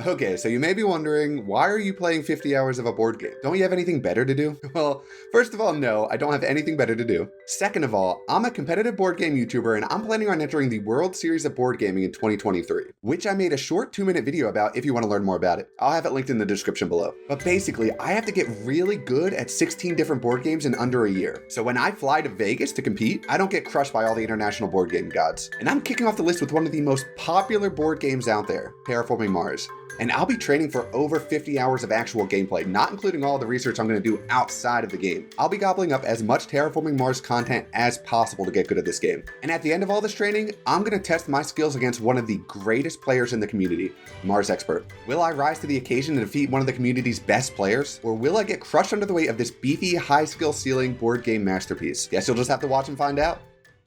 Okay, so you may be wondering, why are you playing 50 hours of a board game? Don't you have anything better to do? Well, first of all, no, I don't have anything better to do. Second of all, I'm a competitive board game YouTuber and I'm planning on entering the World Series of Board Gaming in 2023, which I made a short 2-minute video about if you want to learn more about it. I'll have it linked in the description below. But basically, I have to get really good at 16 different board games in under a year. So when I fly to Vegas to compete, I don't get crushed by all the international board game gods. And I'm kicking off the list with one of the most popular board games out there, Terraforming Mars. And I'll be training for over 50 hours of actual gameplay, not including all the research I'm going to do outside of the game. I'll be gobbling up as much Terraforming Mars content as possible to get good at this game. And at the end of all this training, I'm going to test my skills against one of the greatest players in the community, Mars Expert. Will I rise to the occasion and defeat one of the community's best players? Or will I get crushed under the weight of this beefy, high skill ceiling board game masterpiece? Guess you'll just have to watch and find out.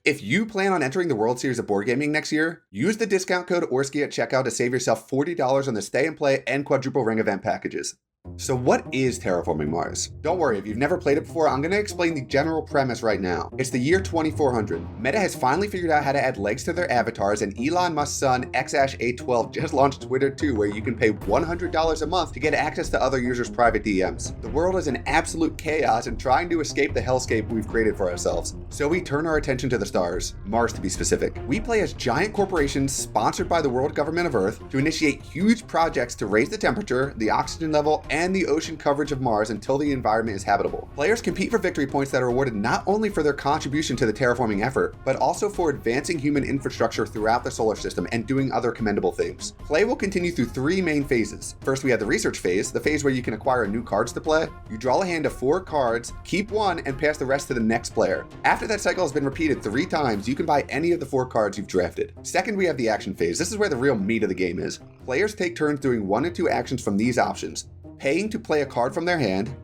If you plan on entering the World Series of Board Gaming next year, use the discount code ORSKI at checkout to save yourself $40 on the Stay and Play and Quadruple Ring event packages. So what is Terraforming Mars? Don't worry, if you've never played it before, I'm going to explain the general premise right now. It's the year 2400. Meta has finally figured out how to add legs to their avatars, and Elon Musk's son, X-812, just launched Twitter too, where you can pay $100 a month to get access to other users' private DMs. The world is in absolute chaos and trying to escape the hellscape we've created for ourselves. So we turn our attention to the stars, Mars to be specific. We play as giant corporations sponsored by the world government of Earth to initiate huge projects to raise the temperature, the oxygen level, and the ocean coverage of Mars until the environment is habitable. Players compete for victory points that are awarded not only for their contribution to the terraforming effort, but also for advancing human infrastructure throughout the solar system and doing other commendable things. Play will continue through 3 main phases. First, we have the research phase, the phase where you can acquire new cards to play. You draw a hand of 4 cards, keep 1, and pass the rest to the next player. After that cycle has been repeated 3 times, you can buy any of the 4 cards you've drafted. Second, we have the action phase. This is where the real meat of the game is. Players take turns doing 1 or 2 actions from these options: paying to play a card from their hand,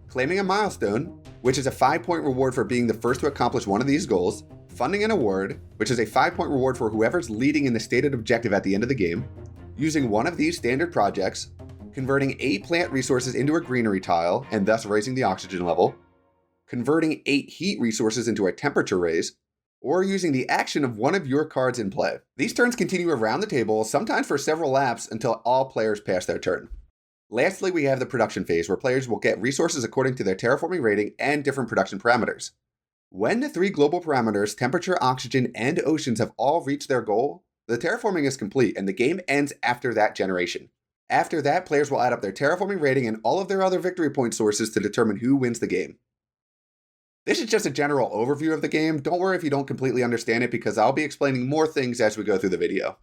claiming a milestone, which is a 5-point reward for being the first to accomplish one of these goals, funding an award, which is a 5-point reward for whoever's leading in the stated objective at the end of the game, using one of these standard projects, converting 8 plant resources into a greenery tile and thus raising the oxygen level, converting 8 heat resources into a temperature raise, or using the action of one of your cards in play. These turns continue around the table, sometimes for several laps, until all players pass their turn. Lastly, we have the production phase, where players will get resources according to their terraforming rating and different production parameters. When the 3 global parameters, temperature, oxygen, and oceans, have all reached their goal, the terraforming is complete and the game ends after that generation. After that, players will add up their terraforming rating and all of their other victory point sources to determine who wins the game. This is just a general overview of the game. Don't worry if you don't completely understand it, because I'll be explaining more things as we go through the video.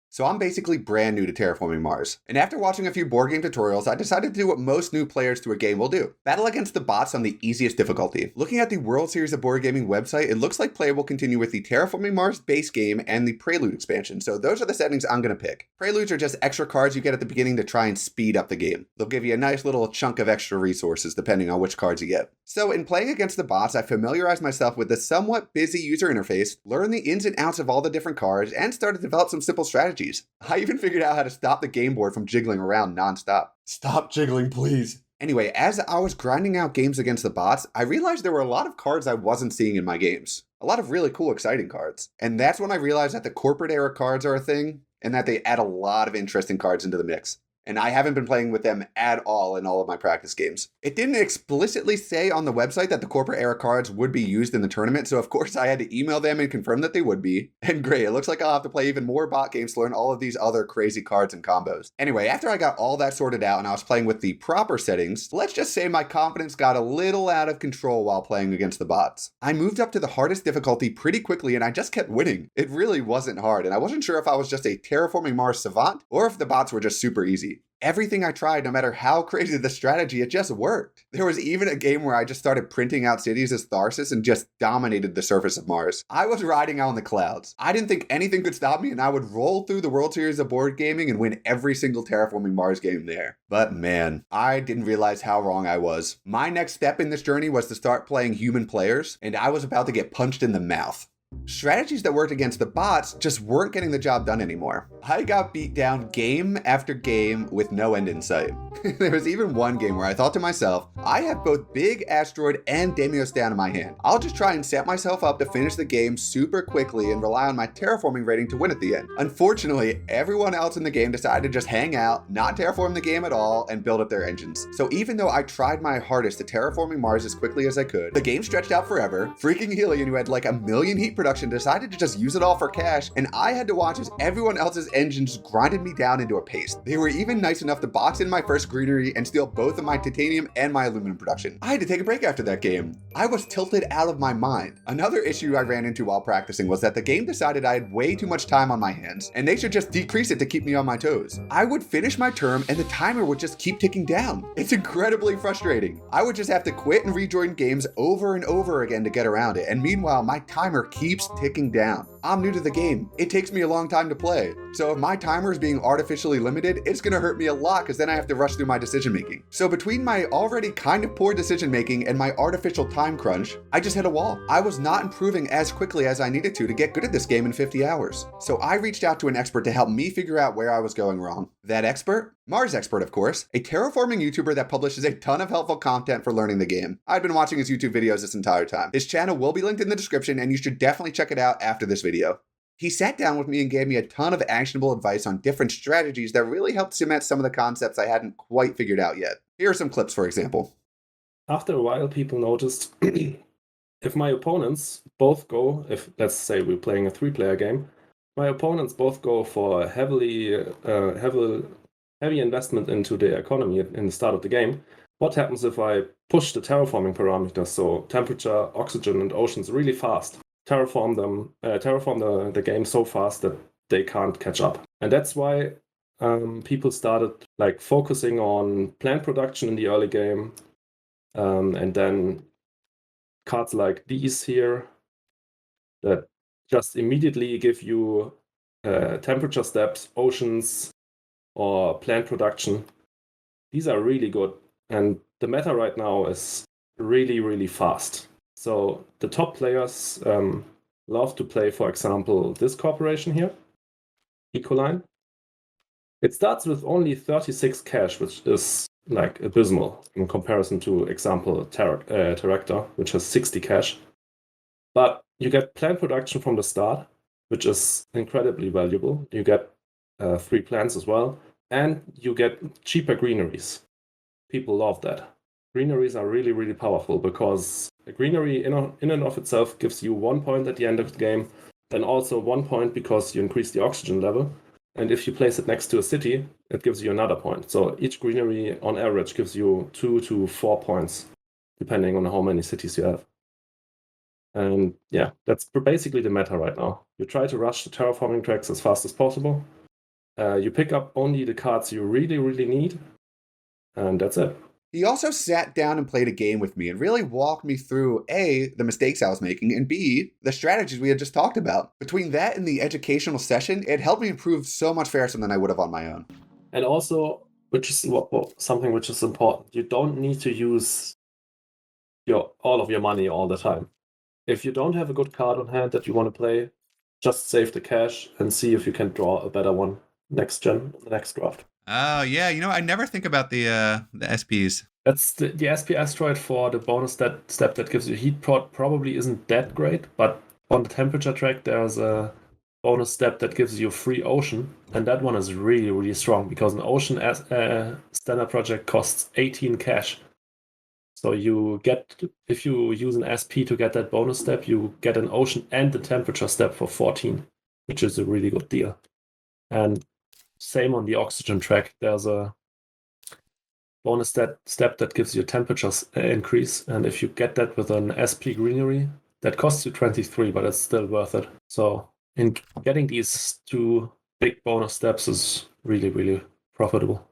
So I'm basically brand new to Terraforming Mars, and after watching a few board game tutorials, I decided to do what most new players to a game will do: battle against the bots on the easiest difficulty. Looking at the World Series of Board Gaming website, it looks like play will continue with the Terraforming Mars base game and the Prelude expansion, so those are the settings I'm going to pick. Preludes are just extra cards you get at the beginning to try and speed up the game. They'll give you a nice little chunk of extra resources depending on which cards you get. So in playing against the bots, I familiarized myself with the somewhat busy user interface, learned the ins and outs of all the different cards, and started to develop some simple strategies. I even figured out how to stop the game board from jiggling around nonstop. Stop jiggling, please. Anyway, as I was grinding out games against the bots, I realized there were a lot of cards I wasn't seeing in my games. A lot of really cool, exciting cards. And that's when I realized that the corporate era cards are a thing, and that they add a lot of interesting cards into the mix. And I haven't been playing with them at all in all of my practice games. It didn't explicitly say on the website that the corporate era cards would be used in the tournament, so of course I had to email them and confirm that they would be. And great, it looks like I'll have to play even more bot games to learn all of these other crazy cards and combos. Anyway, after I got all that sorted out and I was playing with the proper settings, let's just say my confidence got a little out of control while playing against the bots. I moved up to the hardest difficulty pretty quickly and I just kept winning. It really wasn't hard, and I wasn't sure if I was just a Terraforming Mars savant or if the bots were just super easy. Everything I tried, no matter how crazy the strategy, it just worked. There was even a game where I just started printing out cities as Tharsis and just dominated the surface of Mars. I was riding out in the clouds. I didn't think anything could stop me, and I would roll through the World Series of Board Gaming and win every single Terraforming Mars game there. But man, I didn't realize how wrong I was. My next step in this journey was to start playing human players, and I was about to get punched in the mouth. Strategies that worked against the bots just weren't getting the job done anymore. I got beat down game after game with no end in sight. There was even one game where I thought to myself, I have both Big Asteroid and Deimos down in my hand. I'll just try and set myself up to finish the game super quickly and rely on my terraforming rating to win at the end. Unfortunately, everyone else in the game decided to just hang out, not terraform the game at all, and build up their engines. So even though I tried my hardest to terraforming Mars as quickly as I could, the game stretched out forever. Freaking Helion, who had like 1 million heat production, decided to just use it all for cash, and I had to watch as everyone else's engines grinded me down into a paste. They were even nice enough to box in my first greenery and steal both of my titanium and my aluminum production. I had to take a break after that game. I was tilted out of my mind. Another issue I ran into while practicing was that the game decided I had way too much time on my hands, and they should just decrease it to keep me on my toes. I would finish my term and the timer would just keep ticking down. It's incredibly frustrating. I would just have to quit and rejoin games over and over again to get around it, and meanwhile my timer keeps ticking down. I'm new to the game. It takes me a long time to play. So if my timer is being artificially limited, it's gonna hurt me a lot because then I have to rush through my decision making. So between my already kind of poor decision making and my artificial time crunch, I just hit a wall. I was not improving as quickly as I needed to get good at this game in 50 hours. So I reached out to an expert to help me figure out where I was going wrong. That expert? Mars Expert, of course, a terraforming YouTuber that publishes a ton of helpful content for learning the game. I've been watching his YouTube videos this entire time. His channel will be linked in the description, and you should definitely check it out after this video. He sat down with me and gave me a ton of actionable advice on different strategies that really helped cement some of the concepts I hadn't quite figured out yet. Here are some clips, for example. After a while, people noticed if my opponents both go, if let's say we're playing a 3-player game, my opponents both go for a heavy investment into the economy in the start of the game. What happens if I push the terraforming parameters, so temperature, oxygen, and oceans really fast? Terraform the game so fast that they can't catch up. And that's why people started like focusing on plant production in the early game, and then cards like these here that just immediately give you temperature steps, oceans, or plant production. These are really good, and the meta right now is really, really fast. So the top players love to play, for example, this corporation here, Ecoline. It starts with only 36 cash, which is like abysmal in comparison to example Terractor, which has 60 cash. But you get plant production from the start, which is incredibly valuable. You get 3 plants as well, and you get cheaper greeneries. People love that. Greeneries are really, really powerful because a greenery in and of itself gives you 1 point at the end of the game, then also 1 point because you increase the oxygen level. And if you place it next to a city, it gives you another point. So each greenery on average gives you 2 to 4 points, depending on how many cities you have. And yeah, that's basically the meta right now. You try to rush the terraforming tracks as fast as possible. You pick up only the cards you really, really need, and that's it. He also sat down and played a game with me and really walked me through A, the mistakes I was making, and B, the strategies we had just talked about. Between that and the educational session, it helped me improve so much faster than I would have on my own. And also, which is something which is important, you don't need to use all of your money all the time. If you don't have a good card on hand that you want to play, just save the cash and see if you can draw a better one next gen, the next draft. Oh, yeah. I never think about the SPs. That's the SP asteroid for the bonus step that gives you heat prod probably isn't that great, but on the temperature track, there's a bonus step that gives you free ocean, and that one is really, really strong because an ocean standard project costs 18 cash. So you get, if you use an SP to get that bonus step, you get an ocean and the temperature step for 14, which is a really good deal. And same on the oxygen track. There's a bonus step that gives you a temperature increase. And if you get that with an SP greenery, that costs you 23, but it's still worth it. So in getting these 2 big bonus steps is really, really profitable.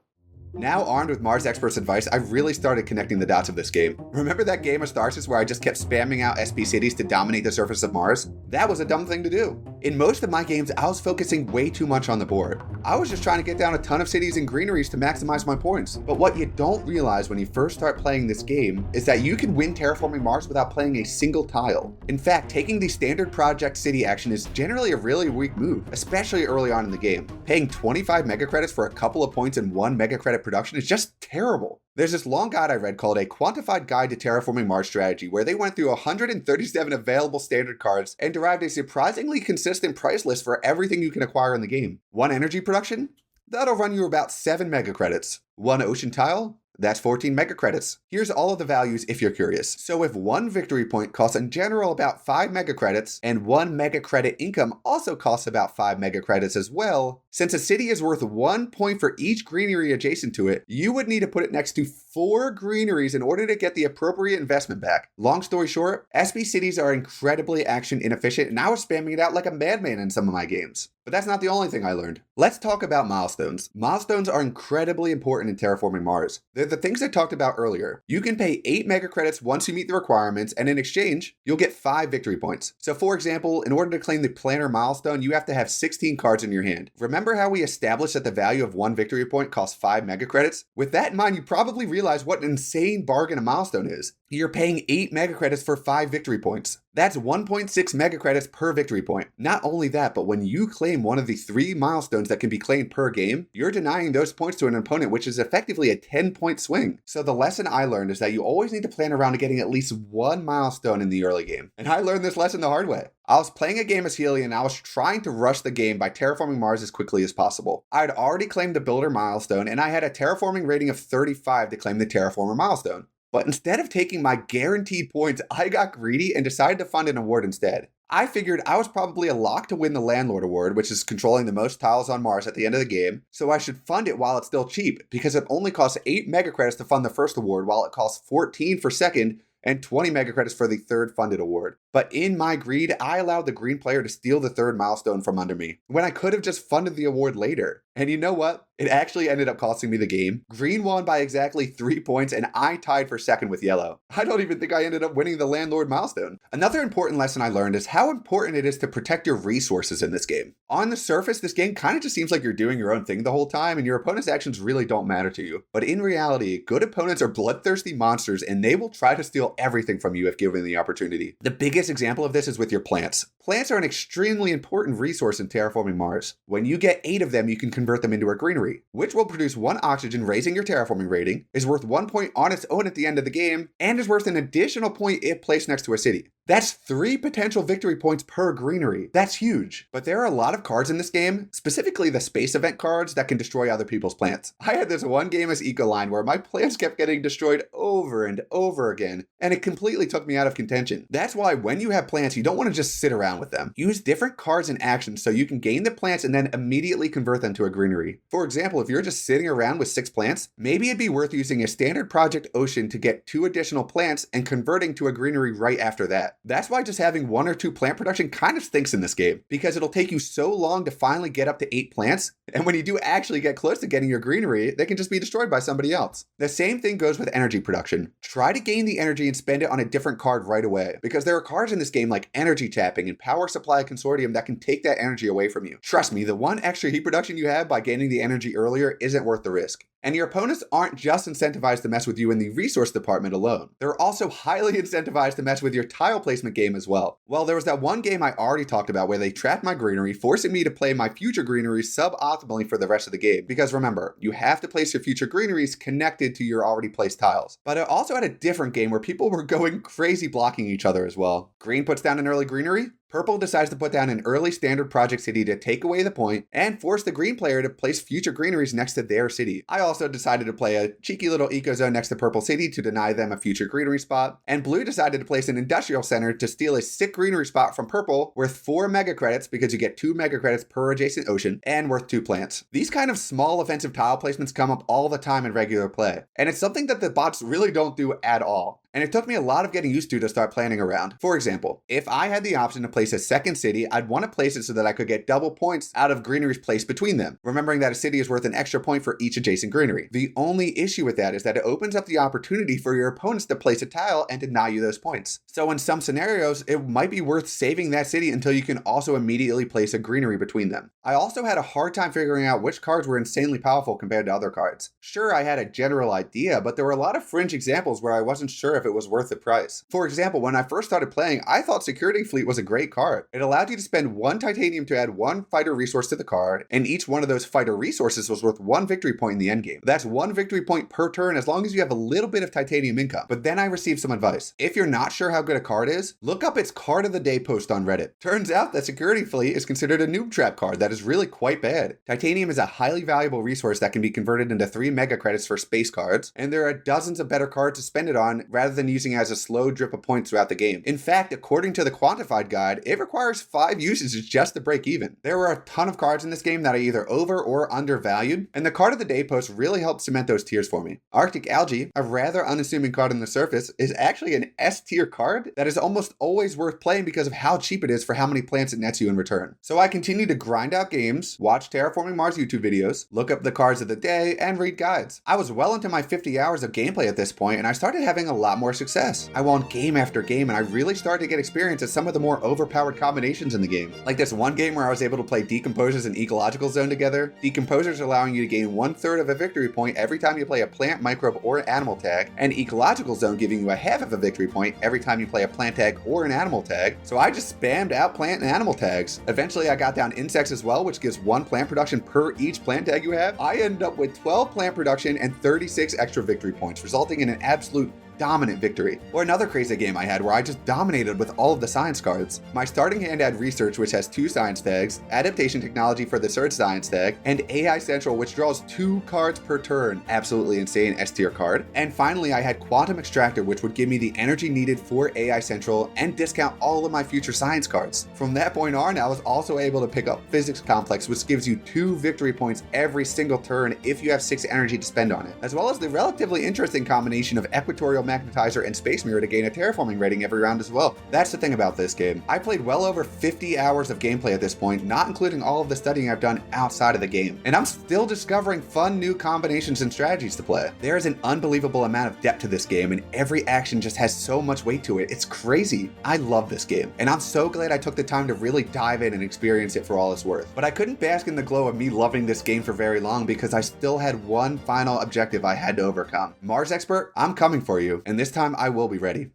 Now armed with Mars Expert's advice, I really started connecting the dots of this game. Remember that game of Starsis where I just kept spamming out SP cities to dominate the surface of Mars? That was a dumb thing to do. In most of my games, I was focusing way too much on the board. I was just trying to get down a ton of cities and greeneries to maximize my points. But what you don't realize when you first start playing this game is that you can win Terraforming Mars without playing a single tile. In fact, taking the standard project city action is generally a really weak move, especially early on in the game. Paying 25 mega credits for a couple of points in 1 mega credit production is just terrible. There's this long guide I read called A Quantified Guide to Terraforming Mars Strategy, where they went through 137 available standard cards and derived a surprisingly consistent price list for everything you can acquire in the game. 1 energy production? That'll run you about 7 mega credits. 1 ocean tile? That's 14 mega credits. Here's all of the values if you're curious. So if 1 victory point costs in general about 5 mega credits, and 1 mega credit income also costs about 5 mega credits as well, since a city is worth 1 point for each greenery adjacent to it, you would need to put it next to 4 greeneries in order to get the appropriate investment back. Long story short, SP cities are incredibly action inefficient, and I was spamming it out like a madman in some of my games. But that's not the only thing I learned. Let's talk about milestones. Milestones are incredibly important in Terraforming Mars. They're the things I talked about earlier. You can pay 8 mega credits once you meet the requirements, and in exchange, you'll get 5 victory points. So for example, in order to claim the planner milestone, you have to have 16 cards in your hand. Remember how we established that the value of 1 victory point costs 5 mega credits? With that in mind, you probably realize what an insane bargain a milestone is. You're paying 8 mega credits for 5 victory points. That's 1.6 mega credits per victory point. Not only that, but when you claim one of the 3 milestones that can be claimed per game, you're denying those points to an opponent, which is effectively a 10-point swing. So the lesson I learned is that you always need to plan around to getting at least 1 milestone in the early game. And I learned this lesson the hard way. I was playing a game as Healy and I was trying to rush the game by terraforming Mars as quickly as possible. I had already claimed the builder milestone and I had a terraforming rating of 35 to claim the terraformer milestone. But instead of taking my guaranteed points, I got greedy and decided to fund an award instead. I figured I was probably a lock to win the Landlord Award, which is controlling the most tiles on Mars at the end of the game, so I should fund it while it's still cheap, because it only costs 8 mega credits to fund the first award, while it costs 14 for second, and 20 mega credits for the third funded award. But in my greed, I allowed the green player to steal the 3rd milestone from under me, when I could have just funded the award later. And you know what? It actually ended up costing me the game. Green won by exactly 3 points, and I tied for second with yellow. I don't even think I ended up winning the Landlord milestone. Another important lesson I learned is how important it is to protect your resources in this game. On the surface, this game kind of just seems like you're doing your own thing the whole time, and your opponent's actions really don't matter to you. But in reality, good opponents are bloodthirsty monsters, and they will try to steal everything from you if given the opportunity. The biggest example of this is with your plants. Plants are an extremely important resource in Terraforming Mars. When you get 8 of them, you can convert them into a greenery, which will produce 1 oxygen, raising your terraforming rating, is worth 1 point on its own at the end of the game, and is worth an additional point if placed next to a city. That's 3 potential victory points per greenery. That's huge. But there are a lot of cards in this game, specifically the space event cards, that can destroy other people's plants. I had this one game as Ecoline where my plants kept getting destroyed over and over again, and it completely took me out of contention. That's why when you have plants, you don't want to just sit around with them. Use different cards and actions so you can gain the plants and then immediately convert them to a greenery. For example, if you're just sitting around with 6 plants, maybe it'd be worth using a standard project ocean to get 2 additional plants and converting to a greenery right after that. That's why just having 1 or 2 plant production kind of stinks in this game, because it'll take you so long to finally get up to 8 plants, and when you do actually get close to getting your greenery, they can just be destroyed by somebody else. The same thing goes with energy production. Try to gain the energy and spend it on a different card right away, because there are cards in this game like Energy Tapping and Power Supply Consortium that can take that energy away from you. Trust me, the 1 extra heat production you have by gaining the energy earlier isn't worth the risk. And your opponents aren't just incentivized to mess with you in the resource department alone. They're also highly incentivized to mess with your tile placement game as well. Well, there was that one game I already talked about where they trapped my greenery, forcing me to play my future greeneries suboptimally for the rest of the game. Because remember, you have to place your future greeneries connected to your already placed tiles. But I also had a different game where people were going crazy blocking each other as well. Green puts down an early greenery, Purple decides to put down an early standard project city to take away the point and force the green player to place future greeneries next to their city. I also decided to play a cheeky little eco zone next to Purple City to deny them a future greenery spot, and Blue decided to place an industrial center to steal a sick greenery spot from Purple worth 4 mega credits because you get 2 mega credits per adjacent ocean and worth 2 plants. These kind of small offensive tile placements come up all the time in regular play, and it's something that the bots really don't do at all. And it took me a lot of getting used to start planning around. For example, if I had the option to place place a second city, I'd want to place it so that I could get double points out of greeneries placed between them, remembering that a city is worth an extra point for each adjacent greenery. The only issue with that is that it opens up the opportunity for your opponents to place a tile and deny you those points. So in some scenarios, it might be worth saving that city until you can also immediately place a greenery between them. I also had a hard time figuring out which cards were insanely powerful compared to other cards. Sure, I had a general idea, but there were a lot of fringe examples where I wasn't sure if it was worth the price. For example, when I first started playing, I thought Security Fleet was a great card. It allowed you to spend 1 titanium to add 1 fighter resource to the card, and each one of those fighter resources was worth 1 victory point in the endgame. That's 1 victory point per turn as long as you have a little bit of titanium income. But then I received some advice. If you're not sure how good a card is, look up its card of the day post on Reddit. Turns out that Security Fleet is considered a noob trap card that is really quite bad. Titanium is a highly valuable resource that can be converted into 3 mega credits for space cards, and there are dozens of better cards to spend it on rather than using it as a slow drip of points throughout the game. In fact, according to the Quantified Guide, it requires 5 usages just to break even. There were a ton of cards in this game that are either over or undervalued, and the card of the day post really helped cement those tiers for me. Arctic Algae, a rather unassuming card on the surface, is actually an S tier card that is almost always worth playing because of how cheap it is for how many plants it nets you in return. So I continue to grind out games, watch Terraforming Mars YouTube videos, look up the cards of the day, and read guides. I was well into my 50 hours of gameplay at this point, and I started having a lot more success. I won game after game, and I really started to get experience at some of the more overpowered combinations in the game. Like this one game where I was able to play Decomposers and Ecological Zone together. Decomposers allowing you to gain 1/3 of a victory point every time you play a plant, microbe, or animal tag, and Ecological Zone giving you a half of a victory point every time you play a plant tag or an animal tag. So I just spammed out plant and animal tags. Eventually I got down insects as well, which gives 1 plant production per each plant tag you have. I ended up with 12 plant production and 36 extra victory points, resulting in an absolute dominant victory. Or another crazy game I had where I just dominated with all of the science cards. My starting hand had Research, which has 2 science tags, Adaptation Technology for the 3rd science tag, and AI Central, which draws 2 cards per turn. Absolutely insane S tier card. And finally, I had Quantum Extractor, which would give me the energy needed for AI Central and discount all of my future science cards. From that point on, I was also able to pick up Physics Complex, which gives you 2 victory points every single turn if you have 6 energy to spend on it, as well as the relatively interesting combination of Equatorial Magnetizer and Space Mirror to gain a terraforming rating every round as well. That's the thing about this game. I played well over 50 hours of gameplay at this point, not including all of the studying I've done outside of the game. And I'm still discovering fun new combinations and strategies to play. There is an unbelievable amount of depth to this game, and every action just has so much weight to it. It's crazy. I love this game, and I'm so glad I took the time to really dive in and experience it for all it's worth. But I couldn't bask in the glow of me loving this game for very long because I still had one final objective I had to overcome. Mars Expert, I'm coming for you, and this time I will be ready.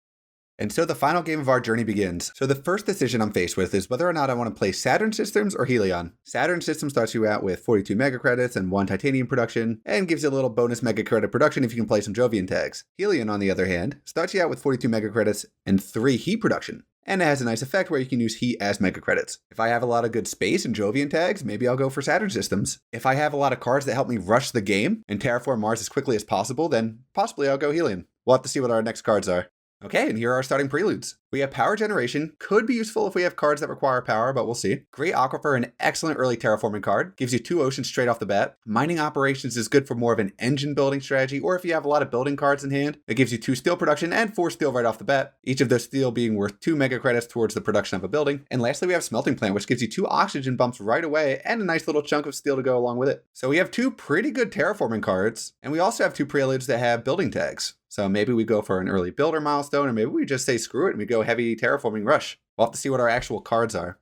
And so the final game of our journey begins. So the first decision I'm faced with is whether or not I want to play Saturn Systems or Helion. Saturn Systems starts you out with 42 mega credits and 1 titanium production, and gives you a little bonus mega credit production if you can play some Jovian tags. Helion, on the other hand, starts you out with 42 mega credits and 3 heat production. And it has a nice effect where you can use heat as mega credits. If I have a lot of good space and Jovian tags, maybe I'll go for Saturn Systems. If I have a lot of cards that help me rush the game and terraform Mars as quickly as possible, then possibly I'll go Helion. We'll have to see what our next cards are. Okay, and here are our starting preludes. We have Power Generation, could be useful if we have cards that require power, but we'll see. Great Aquifer, an excellent early terraforming card, gives you 2 oceans straight off the bat. Mining Operations is good for more of an engine building strategy, or if you have a lot of building cards in hand. It gives you 2 steel production and 4 steel right off the bat, each of those steel being worth 2 mega credits towards the production of a building. And lastly, we have Smelting Plant, which gives you 2 oxygen bumps right away and a nice little chunk of steel to go along with it. So we have 2 pretty good terraforming cards, and we also have 2 preludes that have building tags. So maybe we go for an early builder milestone, or maybe we just say screw it and we go heavy terraforming rush. We'll have to see what our actual cards are.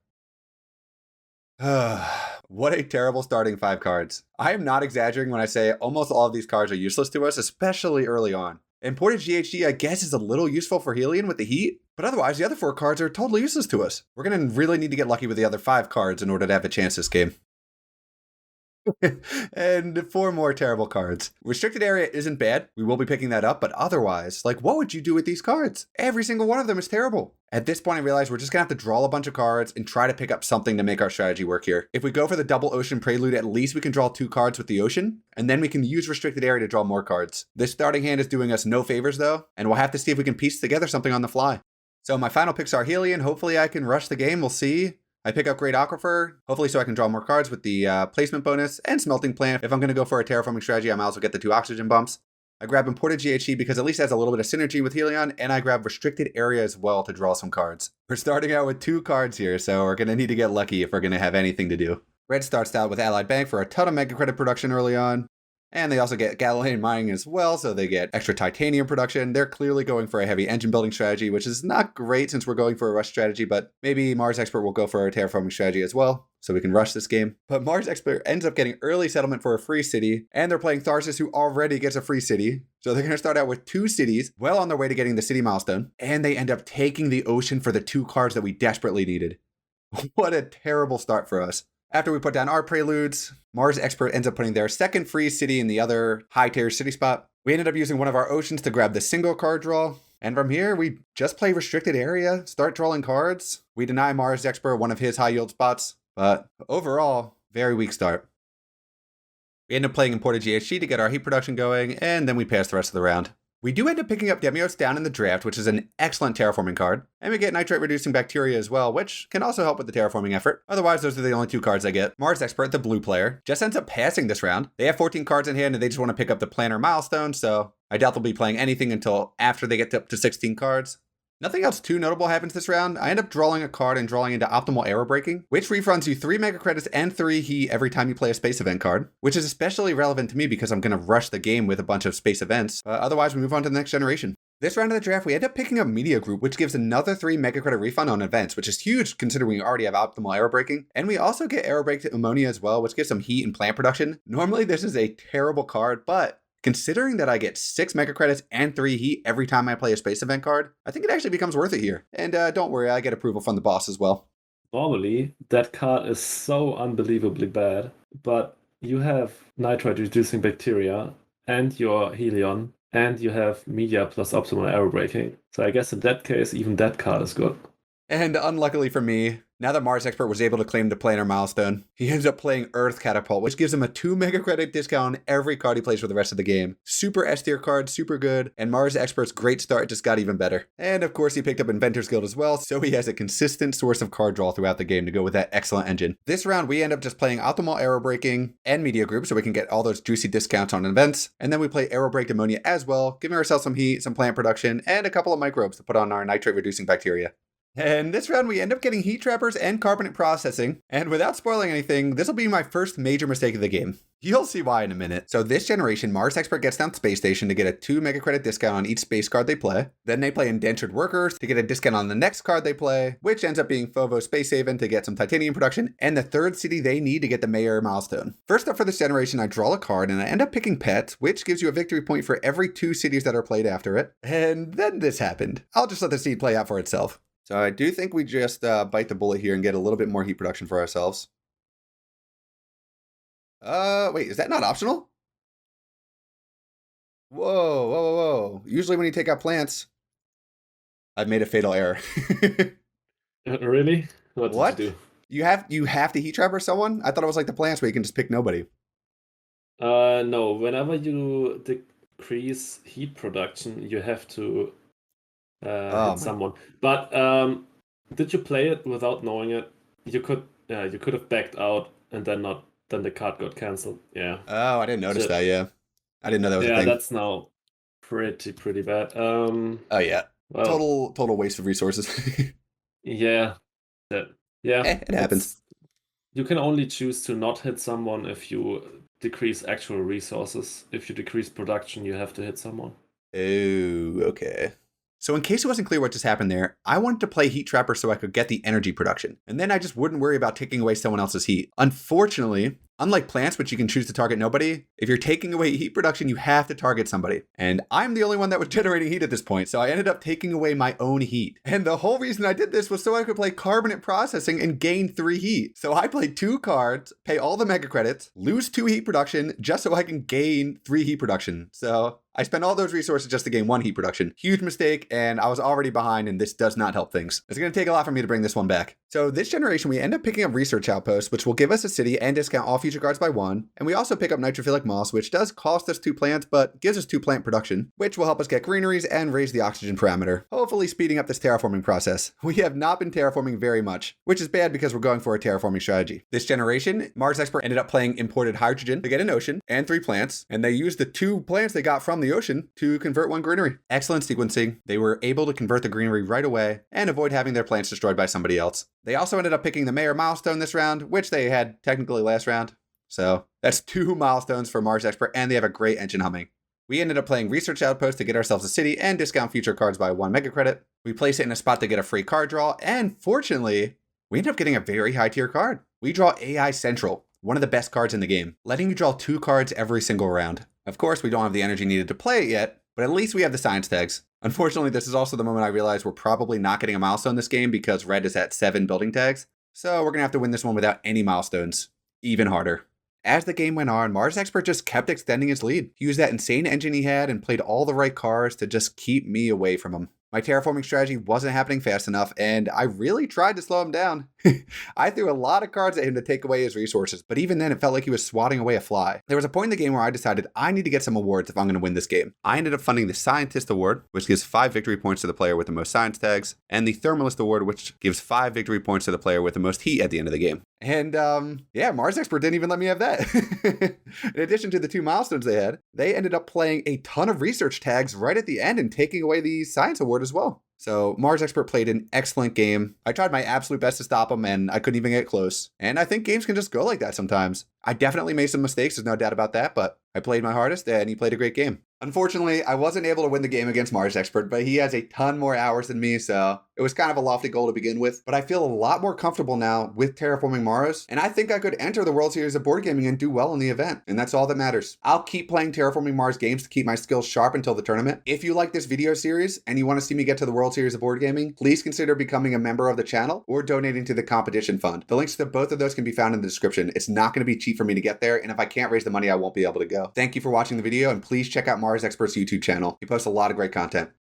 What a terrible starting 5 cards. I am not exaggerating when I say almost all of these cards are useless to us, especially early on. Imported GHG, I guess, is a little useful for Helion with the heat, but otherwise the other 4 cards are totally useless to us. We're going to really need to get lucky with the other 5 cards in order to have a chance this game. And 4 more terrible cards. Restricted Area isn't bad. We will be picking that up, but otherwise, like, what would you do with these cards? Every single one of them is terrible. At this point, I realize we're just gonna have to draw a bunch of cards and try to pick up something to make our strategy work here. If we go for the double ocean prelude, at least we can draw 2 cards with the ocean, and then we can use Restricted Area to draw more cards. This starting hand is doing us no favors though, and we'll have to see if we can piece together something on the fly. So my final picks are Helion. Hopefully I can rush the game, we'll see. I pick up Great Aquifer, hopefully so I can draw more cards with the placement bonus, and Smelting Plant. If I'm going to go for a terraforming strategy, I might also get the 2 oxygen bumps. I grab imported GHC because at least it has a little bit of synergy with Helion, and I grab restricted area as well to draw some cards. We're starting out with 2 cards here, so we're going to need to get lucky if we're going to have anything to do. Red starts out with Allied Bank for a ton of mega credit production early on. And they also get Galilean mining as well, so they get extra titanium production. They're clearly going for a heavy engine building strategy, which is not great since we're going for a rush strategy, but maybe Mars Expert will go for a terraforming strategy as well, so we can rush this game. But Mars Expert ends up getting early settlement for a free city, and they're playing Tharsis, who already gets a free city. So they're going to start out with 2 cities, well on their way to getting the city milestone, and they end up taking the ocean for the 2 cards that we desperately needed. What a terrible start for us. After we put down our preludes, Mars Expert ends up putting their second free city in the other high tier city spot. We ended up using one of our oceans to grab the single card draw. And from here, we just play restricted area, start drawing cards. We deny Mars Expert one of his high yield spots. But overall, very weak start. We end up playing imported GHG to get our heat production going, and then we pass the rest of the round. We do end up picking up Demios down in the draft, which is an excellent terraforming card. And we get nitrate reducing bacteria as well, which can also help with the terraforming effort. Otherwise, those are the only 2 cards I get. Mars Expert, the blue player, just ends up passing this round. They have 14 cards in hand and they just want to pick up the planner milestone, so I doubt they'll be playing anything until after they get up to 16 cards. Nothing else too notable happens this round. I end up drawing a card and drawing into Optimal Arrow Breaking, which refunds you 3 mega credits and 3 heat every time you play a space event card, which is especially relevant to me because I'm going to rush the game with a bunch of space events. Otherwise, we move on to the next generation. This round of the draft, we end up picking up Media Group, which gives another 3 mega credit refund on events, which is huge considering we already have Optimal Arrow Breaking. And we also get Arrow Break to Ammonia as well, which gives some heat and plant production. Normally, this is a terrible card, but considering that I get 6 mega credits and 3 heat every time I play a space event card, I think it actually becomes worth it here. And don't worry, I get approval from the boss as well. Normally, that card is so unbelievably bad, but you have nitrate reducing bacteria and your Helion, and you have media plus optimal arrow breaking. So I guess in that case, even that card is good. And unluckily for me, now that Mars Expert was able to claim the planner milestone, he ends up playing Earth Catapult, which gives him a 2 mega credit discount on every card he plays for the rest of the game. Super S tier card, super good, and Mars Expert's great start just got even better. And of course, he picked up Inventor's Guild as well, so he has a consistent source of card draw throughout the game to go with that excellent engine. This round, we end up just playing Optimal Arrow Breaking and Media Group so we can get all those juicy discounts on events. And then we play Arrow Break Ammonia as well, giving ourselves some heat, some plant production, and a couple of microbes to put on our nitrate reducing bacteria. And this round, we end up getting heat trappers and carbonate processing. And without spoiling anything, this will be my first major mistake of the game. You'll see why in a minute. So this generation, Mars Expert gets down Space Station to get a 2 mega credit discount on each space card they play. Then they play Indentured Workers to get a discount on the next card they play, which ends up being Fovo Space Haven to get some titanium production, and the 3rd city they need to get the Mayor milestone. First up for this generation, I draw a card and I end up picking Pets, which gives you a victory point for every 2 cities that are played after it. And then this happened. I'll just let the seed play out for itself. So I do think we just bite the bullet here and get a little bit more heat production for ourselves. Wait, is that not optional? Whoa, whoa, whoa, whoa. Usually when you take out plants, I've made a fatal error. Really? What did you do? You have to heat trapper someone? I thought it was like the plants where you can just pick nobody. No, whenever you decrease heat production, you have to hit someone. But did you play it without knowing it? You could have backed out and then the card got cancelled. Yeah. Oh, I didn't notice that. Yeah, I didn't know that was a thing. Yeah, that's now pretty bad. Oh yeah. Well, total waste of resources. Yeah. It happens. You can only choose to not hit someone if you decrease actual resources. If you decrease production, you have to hit someone. Oh, okay. So in case it wasn't clear what just happened there, I wanted to play Heat Trapper so I could get the energy production. And then I just wouldn't worry about taking away someone else's heat. Unfortunately, unlike plants, which you can choose to target nobody, if you're taking away heat production, you have to target somebody. And I'm the only one that was generating heat at this point, so I ended up taking away my own heat. And the whole reason I did this was so I could play carbonate processing and gain 3 heat. So I played 2 cards, pay all the mega credits, lose 2 heat production, just so I can gain 3 heat production. So I spent all those resources just to gain 1 heat production. Huge mistake, and I was already behind, and this does not help things. It's going to take a lot for me to bring this one back. So this generation, we end up picking up Research Outpost, which will give us a city and discount all future cards by 1. And we also pick up Nitrophilic Moss, which does cost us 2 plants, but gives us 2 plant production, which will help us get greeneries and raise the oxygen parameter, hopefully speeding up this terraforming process. We have not been terraforming very much, which is bad because we're going for a terraforming strategy. This generation, Mars Expert ended up playing imported hydrogen to get an ocean and 3 plants, and they used the 2 plants they got from the ocean to convert 1 greenery. Excellent sequencing. They were able to convert the greenery right away and avoid having their plants destroyed by somebody else. They also ended up picking the Mayor milestone this round, which they had technically last round. So that's 2 milestones for Mars Expert, and they have a great engine humming. We ended up playing Research Outpost to get ourselves a city and discount future cards by 1 mega credit. We place it in a spot to get a free card draw, and fortunately, we ended up getting a very high tier card. We draw AI Central, one of the best cards in the game, letting you draw 2 cards every single round. Of course, we don't have the energy needed to play it yet, but at least we have the science tags. Unfortunately, this is also the moment I realized we're probably not getting a milestone this game because red is at 7 building tags. So we're going to have to win this one without any milestones. Even harder. As the game went on, Mars Expert just kept extending his lead. He used that insane engine he had and played all the right cards to just keep me away from him. My terraforming strategy wasn't happening fast enough, and I really tried to slow him down. I threw a lot of cards at him to take away his resources, but even then it felt like he was swatting away a fly. There was a point in the game where I decided I need to get some awards if I'm going to win this game. I ended up funding the Scientist Award, which gives 5 victory points to the player with the most science tags, and the Thermalist Award, which gives 5 victory points to the player with the most heat at the end of the game. And yeah, Mars Expert didn't even let me have that. In addition to the 2 milestones they had, they ended up playing a ton of research tags right at the end and taking away the Science Award as well. So Mars Expert played an excellent game. I tried my absolute best to stop him, and I couldn't even get close. And I think games can just go like that sometimes. I definitely made some mistakes, there's no doubt about that, but I played my hardest, and he played a great game. Unfortunately, I wasn't able to win the game against Mars Expert, but he has a ton more hours than me, so it was kind of a lofty goal to begin with. But I feel a lot more comfortable now with Terraforming Mars, and I think I could enter the World Series of Board Gaming and do well in the event, and that's all that matters. I'll keep playing Terraforming Mars games to keep my skills sharp until the tournament. If you like this video series and you want to see me get to the World Series of Board Gaming, please consider becoming a member of the channel or donating to the competition fund. The links to both of those can be found in the description. It's not going to be cheap for me to get there, and if I can't raise the money, I won't be able to go. Thank you for watching the video, and please check out Mars Expert's YouTube channel. He posts a lot of great content.